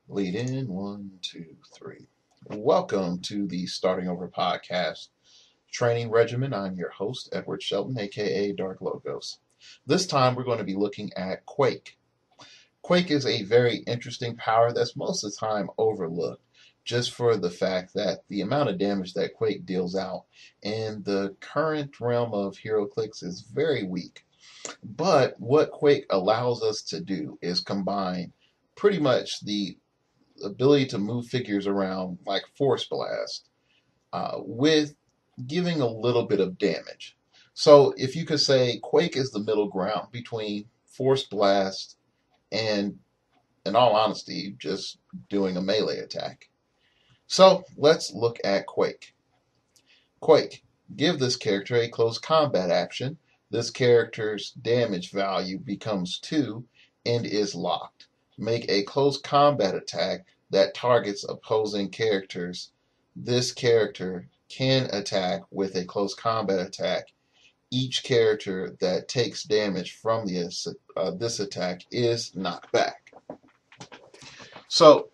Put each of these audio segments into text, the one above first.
Lead in, one, two, three. Welcome to the Starting Over podcast training regimen. I'm your host, Edward Shelton, aka Dark Logos. This time we're going to be looking at Quake. Quake is a very interesting power that's most of the time overlooked, just for the fact that the amount of damage that Quake deals out in the current realm of HeroClix is very weak. But what Quake allows us to do is combine pretty much the ability to move figures around like Force Blast with giving a little bit of damage. So if you could say Quake is the middle ground between Force Blast and, in all honesty, just doing a melee attack. So let's look at Quake. Quake. Give this character a close combat action. This character's damage value becomes 2 and is locked. Make a close combat attack that targets opposing characters. This character can attack with a close combat attack. Each character that takes damage from this attack is knocked back. So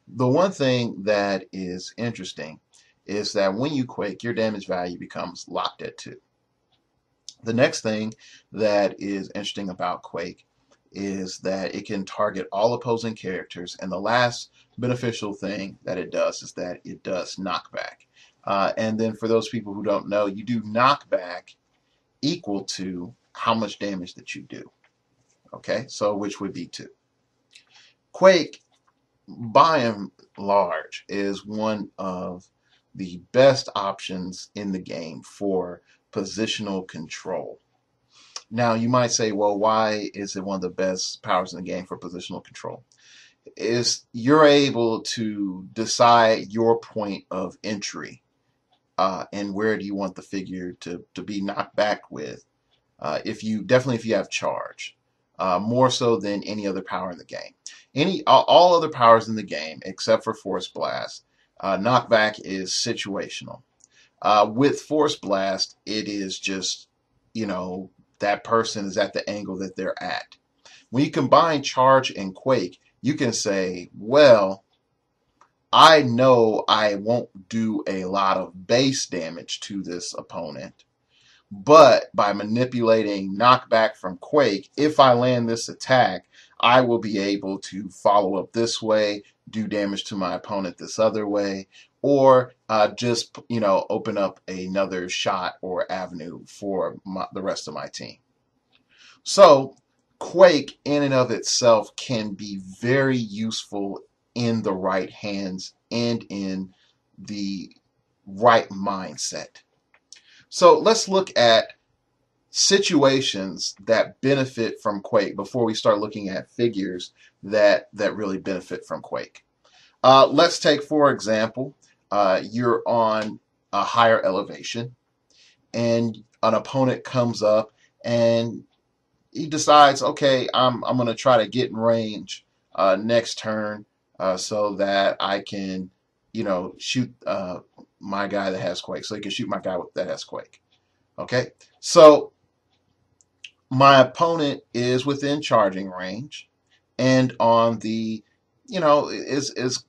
the one thing that is interesting is that when you quake, your damage value becomes locked at 2. The next thing that is interesting about Quake is that it can target all opposing characters, and the last beneficial thing that it does is that it does knockback. And then for those people who don't know, you do knockback equal to how much damage that you do. Okay, so which would be 2. Quake, by and large, is one of the best options in the game for positional control. Now, you might say, well, why is it one of the best powers in the game for positional control? Is you're able to decide your point of entry and where do you want the figure to be knocked back with. If you have charge, more so than any other power in the game. All other powers in the game, except for Force Blast, knockback is situational. With Force Blast, it is just, that person is at the angle that they're at. When you combine Charge and Quake, you can say, well, I know I won't do a lot of base damage to this opponent, but by manipulating knockback from Quake, if I land this attack, I will be able to follow up this way, do damage to my opponent this other way, or just open up another shot or avenue for the rest of my team. So Quake in and of itself can be very useful in the right hands and in the right mindset. So let's look at situations that benefit from Quake before we start looking at figures that really benefit from Quake. Let's take, for example, you're on a higher elevation and an opponent comes up and he decides, okay, I'm going to try to get in range next turn so that I can, shoot my guy that has Quake. So he can shoot my guy that has Quake. Okay, so my opponent is within charging range, and on the, is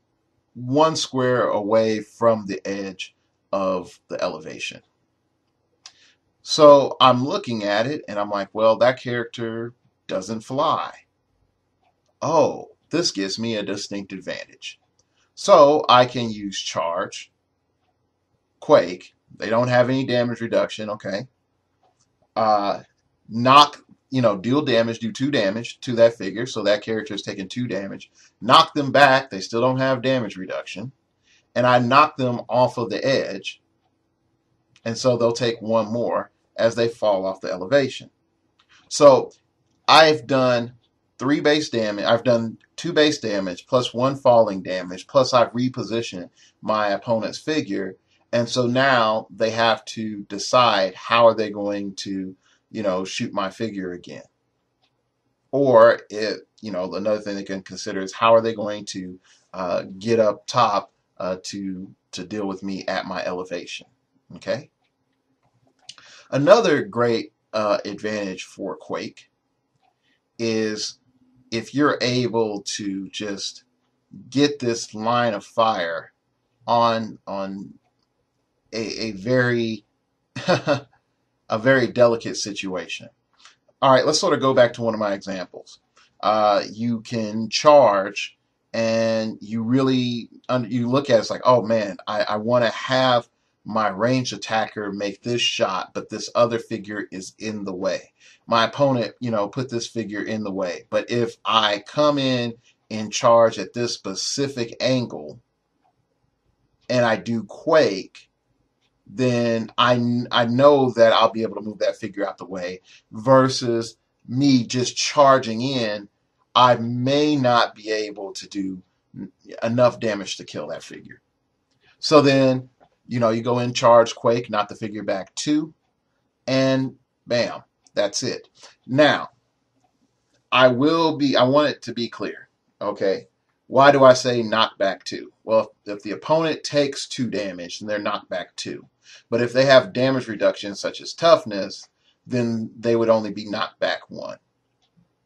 1 square away from the edge of the elevation. So I'm looking at it and I'm like, well, that character doesn't fly. Oh, this gives me a distinct advantage. So I can use Charge, Quake. They don't have any damage reduction, okay. Knock, deal damage, do 2 damage to that figure, so that character is taking 2 damage. Knock them back, they still don't have damage reduction. And I knock them off of the edge, and so they'll take 1 more as they fall off the elevation. So I've done 3 base damage. I've done 2 base damage plus 1 falling damage, plus I've repositioned my opponent's figure. And so now they have to decide how are they going to, shoot my figure again. Or another thing they can consider is how are they going to get up top to deal with me at my elevation. Okay. Another great advantage for Quake is if you're able to just get this line of fire on a very a very delicate situation. All right, let's sort of go back to one of my examples. You can charge, and you really you look at it, it's like, oh man, I want to have my ranged attacker make this shot, but this other figure is in the way. My opponent, put this figure in the way. But if I come in charge at this specific angle and I do Quake, then I know that I'll be able to move that figure out the way, versus me just charging in. I may not be able to do enough damage to kill that figure. So then, you go in, charge, Quake, knock the figure back 2, and bam, that's it. Now, I want it to be clear, okay? Why do I say knock back 2? Well, if the opponent takes 2 damage, then they're knocked back 2. But if they have damage reduction such as toughness, then they would only be knocked back 1.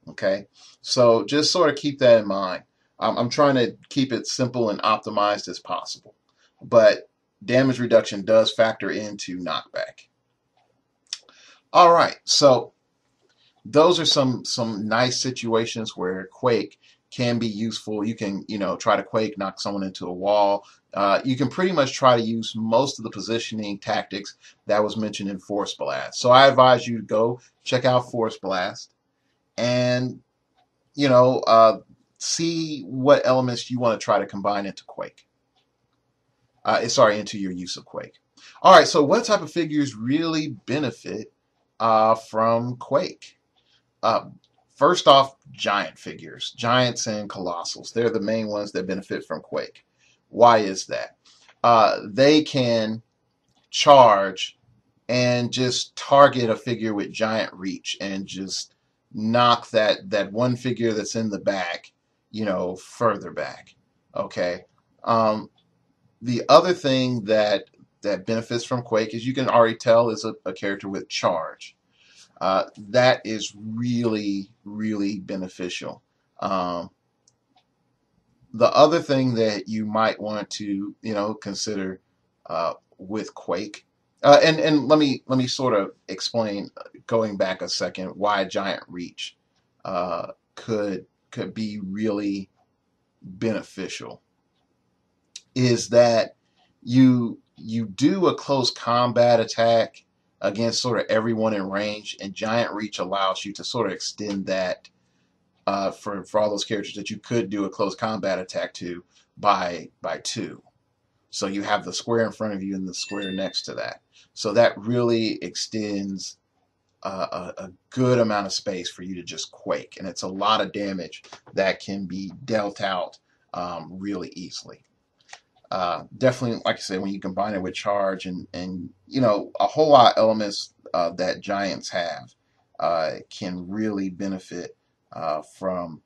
Okay? So just sort of keep that in mind. I'm trying to keep it simple and optimized as possible. But damage reduction does factor into knockback. All right, so those are some nice situations where Quake can be useful. You can, try to Quake, knock someone into a wall. You can pretty much try to use most of the positioning tactics that was mentioned in Force Blast. So I advise you to go check out Force Blast and, see what elements you want to try to combine into Quake. Into your use of Quake. All right, so what type of figures really benefit from Quake? First off, giant figures, giants and colossals. They're the main ones that benefit from Quake. Why is that? They can charge and just target a figure with giant reach and just knock that one figure that's in the back, further back. Okay. The other thing that benefits from Quake is you can already tell is a character with charge. That is really, really beneficial. The other thing that you might want to, consider with Quake, and let me sort of explain, going back a second, why giant reach could be really beneficial. Is that you do a close combat attack against sort of everyone in range, and giant reach allows you to sort of extend that for all those characters that you could do a close combat attack to by 2. So you have the square in front of you and the square next to that. So that really extends a good amount of space for you to just Quake, and it's a lot of damage that can be dealt out really easily. Definitely, like I said, when you combine it with charge and a whole lot of elements that giants have can really benefit from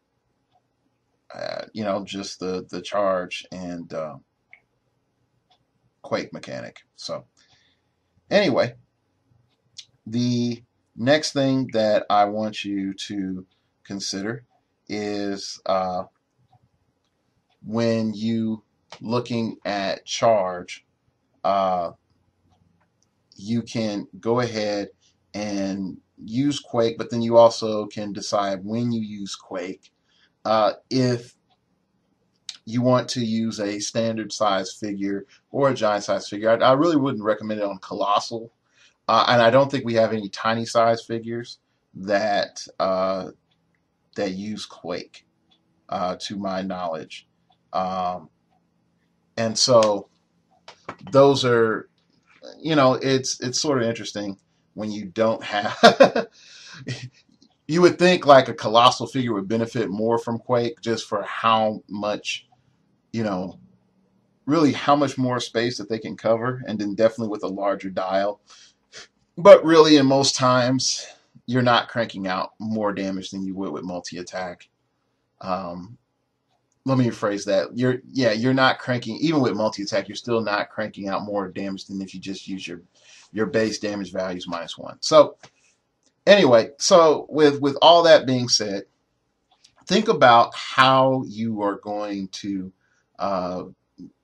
just the charge and Quake mechanic. So anyway, the next thing that I want you to consider is when you looking at charge, you can go ahead and use Quake, but then you also can decide when you use Quake. If you want to use a standard size figure or a giant size figure, I really wouldn't recommend it on Colossal. And I don't think we have any tiny size figures that use Quake, to my knowledge. And so those are, it's sort of interesting when you don't have. You would think like a colossal figure would benefit more from Quake, just for how much, really how much more space that they can cover, and then definitely with a larger dial. But really, in most times, you're not cranking out more damage than you would with multi-attack. Let me rephrase that. You're not cranking, even with multi-attack, you're still not cranking out more damage than if you just use your base damage values -1. So anyway, so with all that being said, think about how you are going to uh,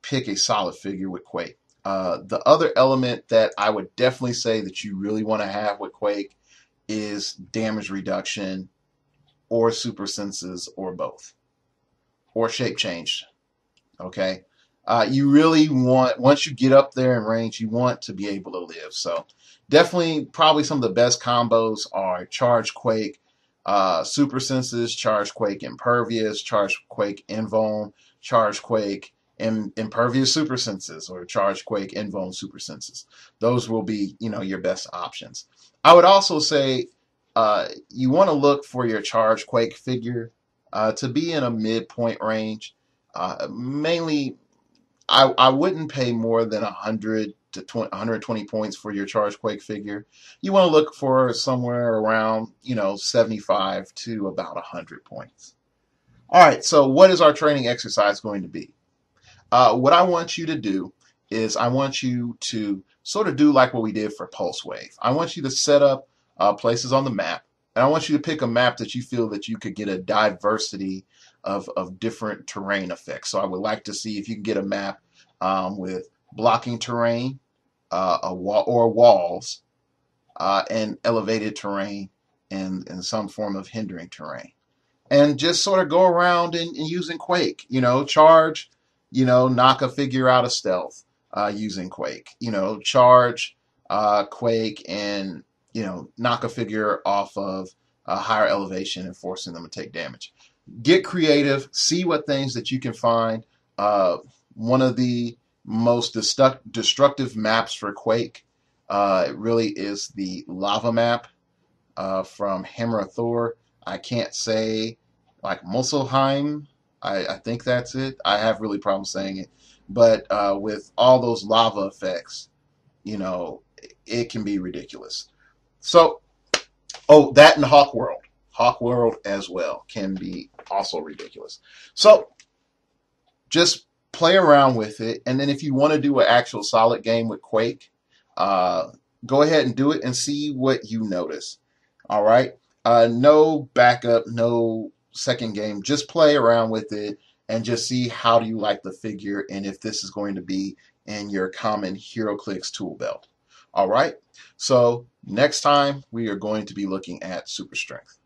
pick a solid figure with Quake. The other element that I would definitely say that you really want to have with Quake is damage reduction or super senses or both or shape change. Okay. You really want, once you get up there in range, you want to be able to live. So definitely probably some of the best combos are Charge Quake, Super Senses, Charge Quake Impervious, Charge Quake Invuln, Charge Quake Impervious Super Senses, or Charge Quake Invuln Super Senses. Those will be, your best options. I would also say you want to look for your Charge Quake figure to be in a midpoint range. Mainly, I wouldn't pay more than 100 to 120 points for your Charge Quake figure. You want to look for somewhere around, 75 to about 100 points. All right, so what is our training exercise going to be? What I want you to do is I want you to sort of do like what we did for Pulse Wave. I want you to set up places on the map, and I want you to pick a map that you feel that you could get a diversity of different terrain effects. So I would like to see if you can get a map with blocking terrain, a wall or walls, and elevated terrain, and some form of hindering terrain, and just sort of go around and using Quake, charge, knock a figure out of stealth using Quake, charge Quake and, knock a figure off of a higher elevation and forcing them to take damage. Get creative, see what things that you can find. One of the most destructive maps for Quake it really is the lava map from Hammer of Thor. I can't say like Musselheim. I think that's it. I have really problems saying it. But with all those lava effects, it can be ridiculous. So, oh, that and Hawk World. Hawk World as well can be also ridiculous. So, just play around with it. And then if you want to do an actual solid game with Quake, go ahead and do it and see what you notice. All right. No backup, no second game. Just play around with it and just see how do you like the figure and if this is going to be in your common HeroClix tool belt. All right. So next time we are going to be looking at super strength.